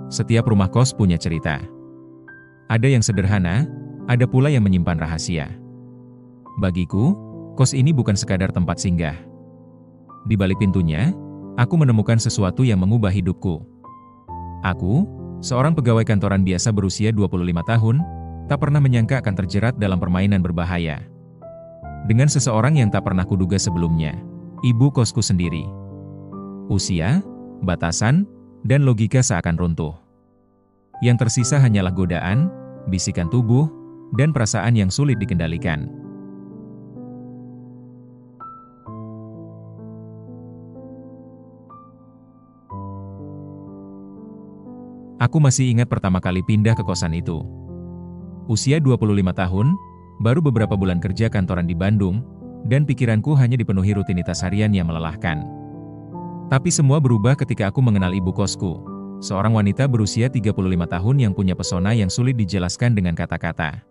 Setiap rumah kos punya cerita. Ada yang sederhana, ada pula yang menyimpan rahasia. Bagiku, kos ini bukan sekadar tempat singgah. Di balik pintunya, aku menemukan sesuatu yang mengubah hidupku. Aku, seorang pegawai kantoran biasa berusia 25 tahun, tak pernah menyangka akan terjerat dalam permainan berbahaya. Dengan seseorang yang tak pernah kuduga sebelumnya, ibu kosku sendiri. Usia, batasan, dan logika seakan runtuh. Yang tersisa hanyalah godaan, bisikan tubuh, dan perasaan yang sulit dikendalikan. Aku masih ingat pertama kali pindah ke kosan itu. Usia 25 tahun, baru beberapa bulan kerja kantoran di Bandung, dan pikiranku hanya dipenuhi rutinitas harian yang melelahkan. Tapi semua berubah ketika aku mengenal ibu kosku, seorang wanita berusia 35 tahun yang punya pesona yang sulit dijelaskan dengan kata-kata.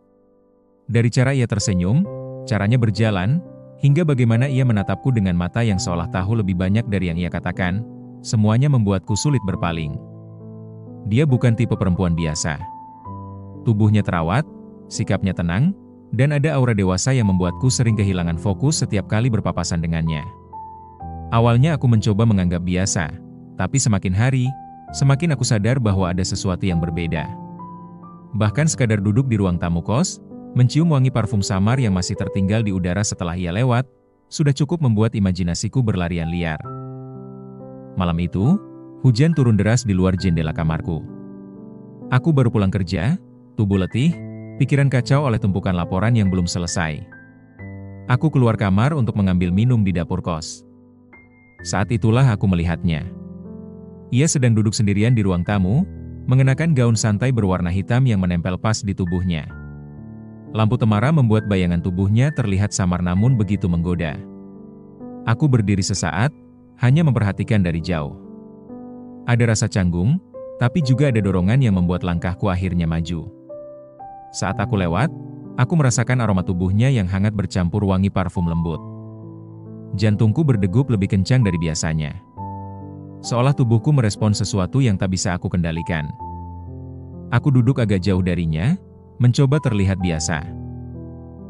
Dari cara ia tersenyum, caranya berjalan, hingga bagaimana ia menatapku dengan mata yang seolah tahu lebih banyak dari yang ia katakan, semuanya membuatku sulit berpaling. Dia bukan tipe perempuan biasa. Tubuhnya terawat, sikapnya tenang, dan ada aura dewasa yang membuatku sering kehilangan fokus setiap kali berpapasan dengannya. Awalnya aku mencoba menganggap biasa, tapi semakin hari, semakin aku sadar bahwa ada sesuatu yang berbeda. Bahkan sekadar duduk di ruang tamu kos, mencium wangi parfum samar yang masih tertinggal di udara setelah ia lewat, sudah cukup membuat imajinasiku berlarian liar. Malam itu, hujan turun deras di luar jendela kamarku. Aku baru pulang kerja, tubuh letih, pikiran kacau oleh tumpukan laporan yang belum selesai. Aku keluar kamar untuk mengambil minum di dapur kos. Saat itulah aku melihatnya. Ia sedang duduk sendirian di ruang tamu, mengenakan gaun santai berwarna hitam yang menempel pas di tubuhnya. Lampu temara membuat bayangan tubuhnya terlihat samar namun begitu menggoda. Aku berdiri sesaat, hanya memperhatikan dari jauh. Ada rasa canggung, tapi juga ada dorongan yang membuat langkahku akhirnya maju. Saat aku lewat, aku merasakan aroma tubuhnya yang hangat bercampur wangi parfum lembut. Jantungku berdegup lebih kencang dari biasanya. Seolah tubuhku merespon sesuatu yang tak bisa aku kendalikan. Aku duduk agak jauh darinya, mencoba terlihat biasa.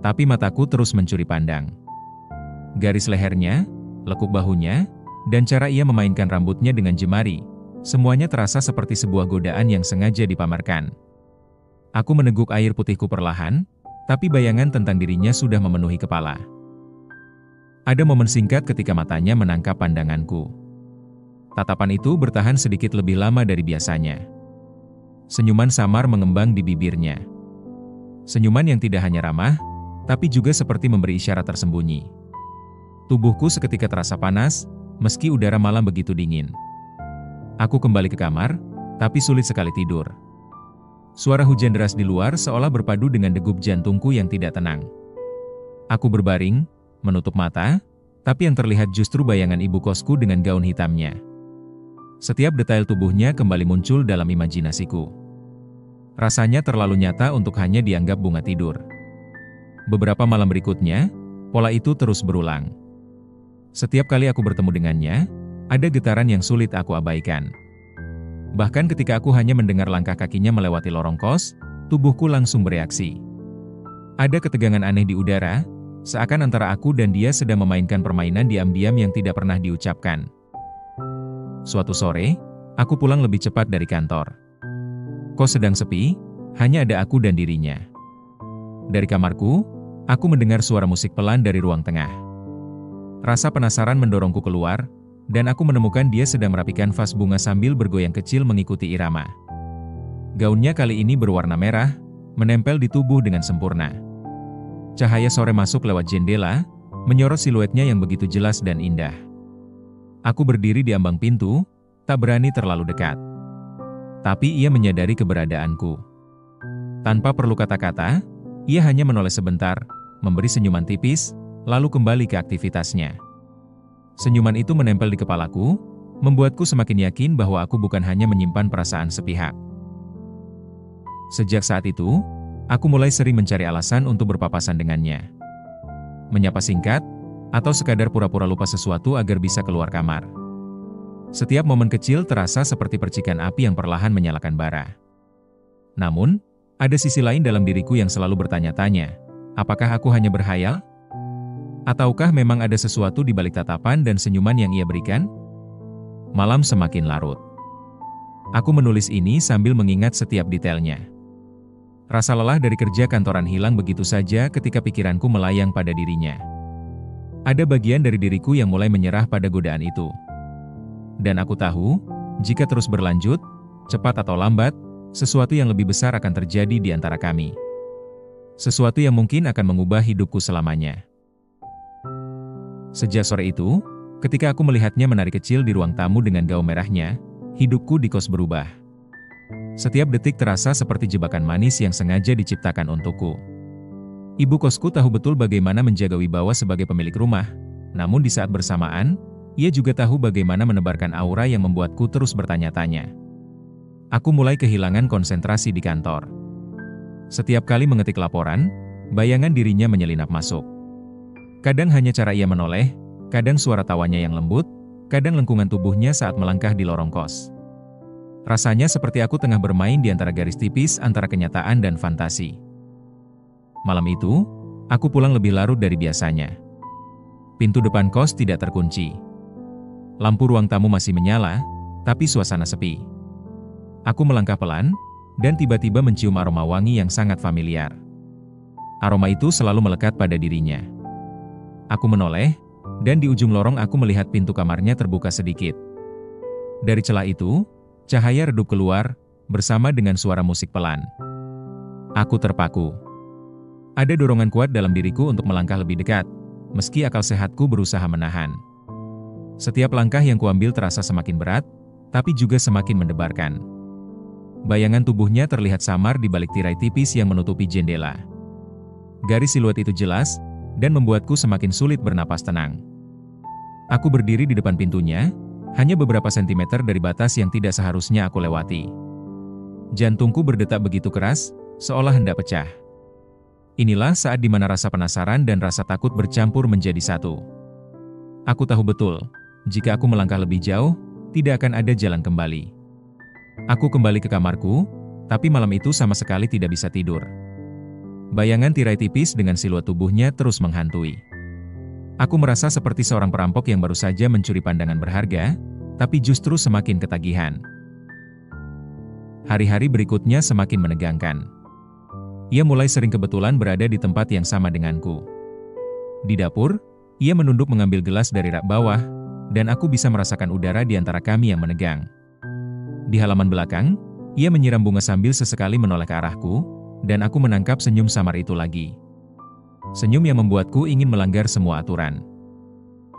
Tapi mataku terus mencuri pandang. Garis lehernya, lekuk bahunya, dan cara ia memainkan rambutnya dengan jemari, semuanya terasa seperti sebuah godaan yang sengaja dipamerkan. Aku meneguk air putihku perlahan, tapi bayangan tentang dirinya sudah memenuhi kepala. Ada momen singkat ketika matanya menangkap pandanganku. Tatapan itu bertahan sedikit lebih lama dari biasanya. Senyuman samar mengembang di bibirnya. Senyuman yang tidak hanya ramah, tapi juga seperti memberi isyarat tersembunyi. Tubuhku seketika terasa panas, meski udara malam begitu dingin. Aku kembali ke kamar, tapi sulit sekali tidur. Suara hujan deras di luar seolah berpadu dengan degup jantungku yang tidak tenang. Aku berbaring, menutup mata, tapi yang terlihat justru bayangan ibu kosku dengan gaun hitamnya. Setiap detail tubuhnya kembali muncul dalam imajinasiku. Rasanya terlalu nyata untuk hanya dianggap bunga tidur. Beberapa malam berikutnya, pola itu terus berulang. Setiap kali aku bertemu dengannya, ada getaran yang sulit aku abaikan. Bahkan ketika aku hanya mendengar langkah kakinya melewati lorong kos, tubuhku langsung bereaksi. Ada ketegangan aneh di udara, seakan antara aku dan dia sedang memainkan permainan diam-diam yang tidak pernah diucapkan. Suatu sore, aku pulang lebih cepat dari kantor. Kos sedang sepi, hanya ada aku dan dirinya. Dari kamarku, aku mendengar suara musik pelan dari ruang tengah. Rasa penasaran mendorongku keluar, dan aku menemukan dia sedang merapikan vas bunga sambil bergoyang kecil mengikuti irama. Gaunnya kali ini berwarna merah, menempel di tubuh dengan sempurna. Cahaya sore masuk lewat jendela, menyorot siluetnya yang begitu jelas dan indah. Aku berdiri di ambang pintu, tak berani terlalu dekat. Tapi ia menyadari keberadaanku. Tanpa perlu kata-kata, ia hanya menoleh sebentar, memberi senyuman tipis, lalu kembali ke aktivitasnya. Senyuman itu menempel di kepalaku, membuatku semakin yakin bahwa aku bukan hanya menyimpan perasaan sepihak. Sejak saat itu, aku mulai sering mencari alasan untuk berpapasan dengannya. Menyapa singkat, atau sekadar pura-pura lupa sesuatu agar bisa keluar kamar. Setiap momen kecil terasa seperti percikan api yang perlahan menyalakan bara. Namun, ada sisi lain dalam diriku yang selalu bertanya-tanya, apakah aku hanya berhayal? Ataukah memang ada sesuatu di balik tatapan dan senyuman yang ia berikan? Malam semakin larut. Aku menulis ini sambil mengingat setiap detailnya. Rasa lelah dari kerja kantoran hilang begitu saja ketika pikiranku melayang pada dirinya. Ada bagian dari diriku yang mulai menyerah pada godaan itu. Dan aku tahu, jika terus berlanjut, cepat atau lambat, sesuatu yang lebih besar akan terjadi di antara kami. Sesuatu yang mungkin akan mengubah hidupku selamanya. Sejak sore itu, ketika aku melihatnya menari kecil di ruang tamu dengan gaun merahnya, hidupku di kos berubah. Setiap detik terasa seperti jebakan manis yang sengaja diciptakan untukku. Ibu kosku tahu betul bagaimana menjaga wibawa sebagai pemilik rumah, namun di saat bersamaan, ia juga tahu bagaimana menebarkan aura yang membuatku terus bertanya-tanya. Aku mulai kehilangan konsentrasi di kantor. Setiap kali mengetik laporan, bayangan dirinya menyelinap masuk. Kadang hanya cara ia menoleh, kadang suara tawanya yang lembut, kadang lengkungan tubuhnya saat melangkah di lorong kos. Rasanya seperti aku tengah bermain di antara garis tipis antara kenyataan dan fantasi. Malam itu, aku pulang lebih larut dari biasanya. Pintu depan kos tidak terkunci. Lampu ruang tamu masih menyala, tapi suasana sepi. Aku melangkah pelan, dan tiba-tiba mencium aroma wangi yang sangat familiar. Aroma itu selalu melekat pada dirinya. Aku menoleh, dan di ujung lorong aku melihat pintu kamarnya terbuka sedikit. Dari celah itu, cahaya redup keluar, bersama dengan suara musik pelan. Aku terpaku. Ada dorongan kuat dalam diriku untuk melangkah lebih dekat, meski akal sehatku berusaha menahan. Setiap langkah yang kuambil terasa semakin berat, tapi juga semakin mendebarkan. Bayangan tubuhnya terlihat samar di balik tirai tipis yang menutupi jendela. Garis siluet itu jelas, dan membuatku semakin sulit bernapas tenang. Aku berdiri di depan pintunya, hanya beberapa sentimeter dari batas yang tidak seharusnya aku lewati. Jantungku berdetak begitu keras, seolah hendak pecah. Inilah saat di mana rasa penasaran dan rasa takut bercampur menjadi satu. Aku tahu betul, jika aku melangkah lebih jauh, tidak akan ada jalan kembali. Aku kembali ke kamarku, tapi malam itu sama sekali tidak bisa tidur. Bayangan tirai tipis dengan siluet tubuhnya terus menghantui. Aku merasa seperti seorang perampok yang baru saja mencuri pandangan berharga, tapi justru semakin ketagihan. Hari-hari berikutnya semakin menegangkan. Ia mulai sering kebetulan berada di tempat yang sama denganku. Di dapur, ia menunduk mengambil gelas dari rak bawah, dan aku bisa merasakan udara di antara kami yang menegang. Di halaman belakang, ia menyiram bunga sambil sesekali menoleh ke arahku, dan aku menangkap senyum samar itu lagi. Senyum yang membuatku ingin melanggar semua aturan.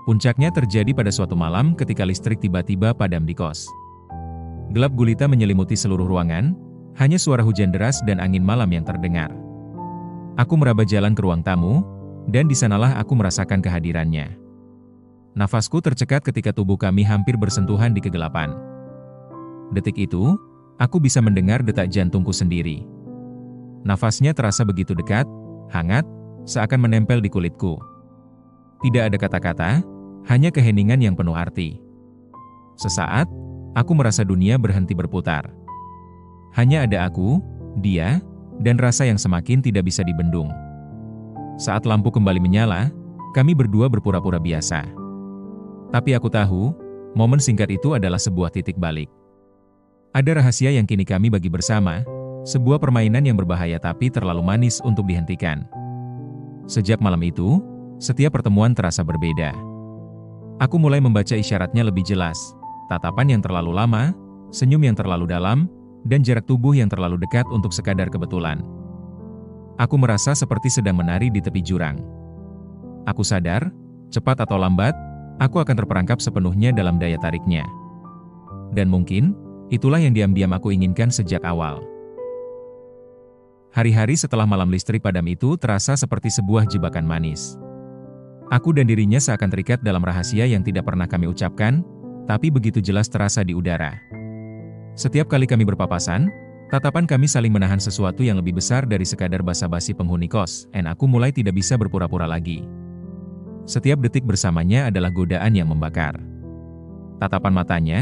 Puncaknya terjadi pada suatu malam ketika listrik tiba-tiba padam di kos. Gelap gulita menyelimuti seluruh ruangan, hanya suara hujan deras dan angin malam yang terdengar. Aku meraba jalan ke ruang tamu, dan di sanalah aku merasakan kehadirannya. Nafasku tercekat ketika tubuh kami hampir bersentuhan di kegelapan. Detik itu, aku bisa mendengar detak jantungku sendiri. Nafasnya terasa begitu dekat, hangat, seakan menempel di kulitku. Tidak ada kata-kata, hanya keheningan yang penuh arti. Sesaat, aku merasa dunia berhenti berputar. Hanya ada aku, dia, dan rasa yang semakin tidak bisa dibendung. Saat lampu kembali menyala, kami berdua berpura-pura biasa. Tapi aku tahu, momen singkat itu adalah sebuah titik balik. Ada rahasia yang kini kami bagi bersama, sebuah permainan yang berbahaya tapi terlalu manis untuk dihentikan. Sejak malam itu, setiap pertemuan terasa berbeda. Aku mulai membaca isyaratnya lebih jelas, tatapan yang terlalu lama, senyum yang terlalu dalam, dan jarak tubuh yang terlalu dekat untuk sekadar kebetulan. Aku merasa seperti sedang menari di tepi jurang. Aku sadar, cepat atau lambat, aku akan terperangkap sepenuhnya dalam daya tariknya. Dan mungkin, itulah yang diam-diam aku inginkan sejak awal. Hari-hari setelah malam listrik padam itu terasa seperti sebuah jebakan manis. Aku dan dirinya seakan terikat dalam rahasia yang tidak pernah kami ucapkan, tapi begitu jelas terasa di udara. Setiap kali kami berpapasan, tatapan kami saling menahan sesuatu yang lebih besar dari sekadar basa-basi penghuni kos, dan aku mulai tidak bisa berpura-pura lagi. Setiap detik bersamanya adalah godaan yang membakar. Tatapan matanya,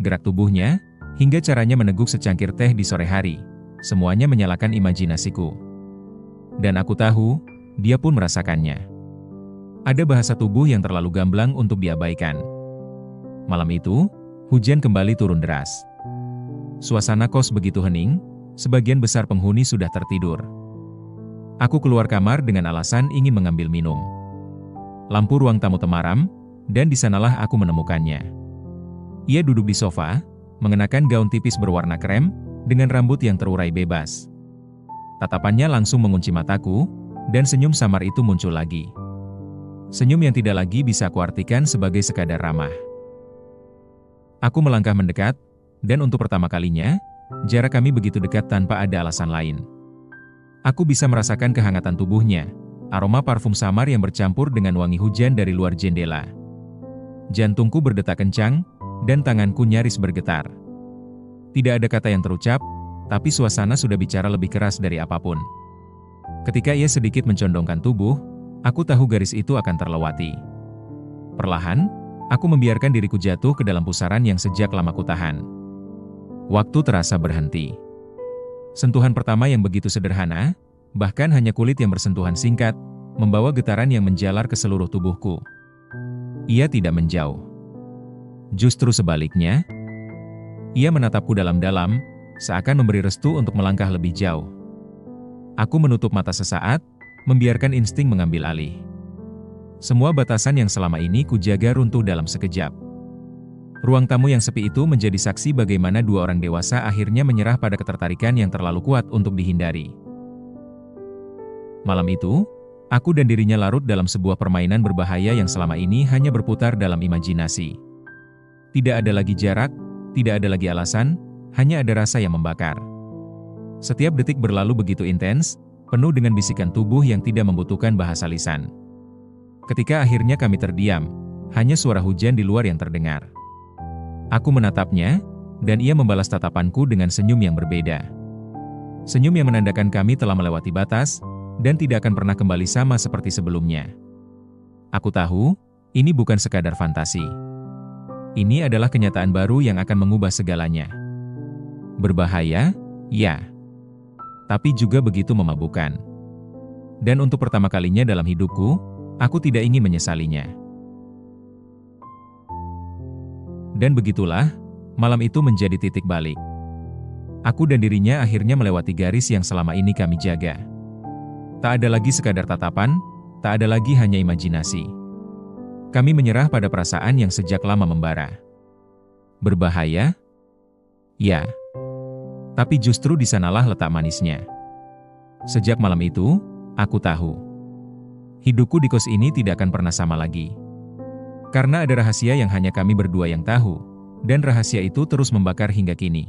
gerak tubuhnya, hingga caranya meneguk secangkir teh di sore hari, semuanya menyalakan imajinasiku. Dan aku tahu, dia pun merasakannya. Ada bahasa tubuh yang terlalu gamblang untuk diabaikan. Malam itu, hujan kembali turun deras. Suasana kos begitu hening, sebagian besar penghuni sudah tertidur. Aku keluar kamar dengan alasan ingin mengambil minum. Lampu ruang tamu temaram, dan di sanalah aku menemukannya. Ia duduk di sofa, mengenakan gaun tipis berwarna krem, dengan rambut yang terurai bebas. Tatapannya langsung mengunci mataku, dan senyum samar itu muncul lagi. Senyum yang tidak lagi bisa kuartikan sebagai sekadar ramah. Aku melangkah mendekat, dan untuk pertama kalinya, jarak kami begitu dekat tanpa ada alasan lain. Aku bisa merasakan kehangatan tubuhnya, aroma parfum samar yang bercampur dengan wangi hujan dari luar jendela. Jantungku berdetak kencang, dan tanganku nyaris bergetar. Tidak ada kata yang terucap, tapi suasana sudah bicara lebih keras dari apapun. Ketika ia sedikit mencondongkan tubuh, aku tahu garis itu akan terlewati. Perlahan, aku membiarkan diriku jatuh ke dalam pusaran yang sejak lama kutahan. Waktu terasa berhenti. Sentuhan pertama yang begitu sederhana, bahkan hanya kulit yang bersentuhan singkat, membawa getaran yang menjalar ke seluruh tubuhku. Ia tidak menjauh. Justru sebaliknya, ia menatapku dalam-dalam, seakan memberi restu untuk melangkah lebih jauh. Aku menutup mata sesaat, membiarkan insting mengambil alih. Semua batasan yang selama ini kujaga runtuh dalam sekejap. Ruang tamu yang sepi itu menjadi saksi bagaimana dua orang dewasa akhirnya menyerah pada ketertarikan yang terlalu kuat untuk dihindari. Malam itu, aku dan dirinya larut dalam sebuah permainan berbahaya yang selama ini hanya berputar dalam imajinasi. Tidak ada lagi jarak, tidak ada lagi alasan, hanya ada rasa yang membakar. Setiap detik berlalu begitu intens, penuh dengan bisikan tubuh yang tidak membutuhkan bahasa lisan. Ketika akhirnya kami terdiam, hanya suara hujan di luar yang terdengar. Aku menatapnya, dan ia membalas tatapanku dengan senyum yang berbeda. Senyum yang menandakan kami telah melewati batas, dan tidak akan pernah kembali sama seperti sebelumnya. Aku tahu, ini bukan sekadar fantasi. Ini adalah kenyataan baru yang akan mengubah segalanya. Berbahaya, ya. Tapi juga begitu memabukkan. Dan untuk pertama kalinya dalam hidupku, aku tidak ingin menyesalinya. Dan begitulah, malam itu menjadi titik balik. Aku dan dirinya akhirnya melewati garis yang selama ini kami jaga. Tak ada lagi sekadar tatapan, tak ada lagi hanya imajinasi. Kami menyerah pada perasaan yang sejak lama membara. Berbahaya? Ya. Tapi justru di sanalah letak manisnya. Sejak malam itu, aku tahu. Hidupku di kos ini tidak akan pernah sama lagi. Karena ada rahasia yang hanya kami berdua yang tahu, dan rahasia itu terus membakar hingga kini.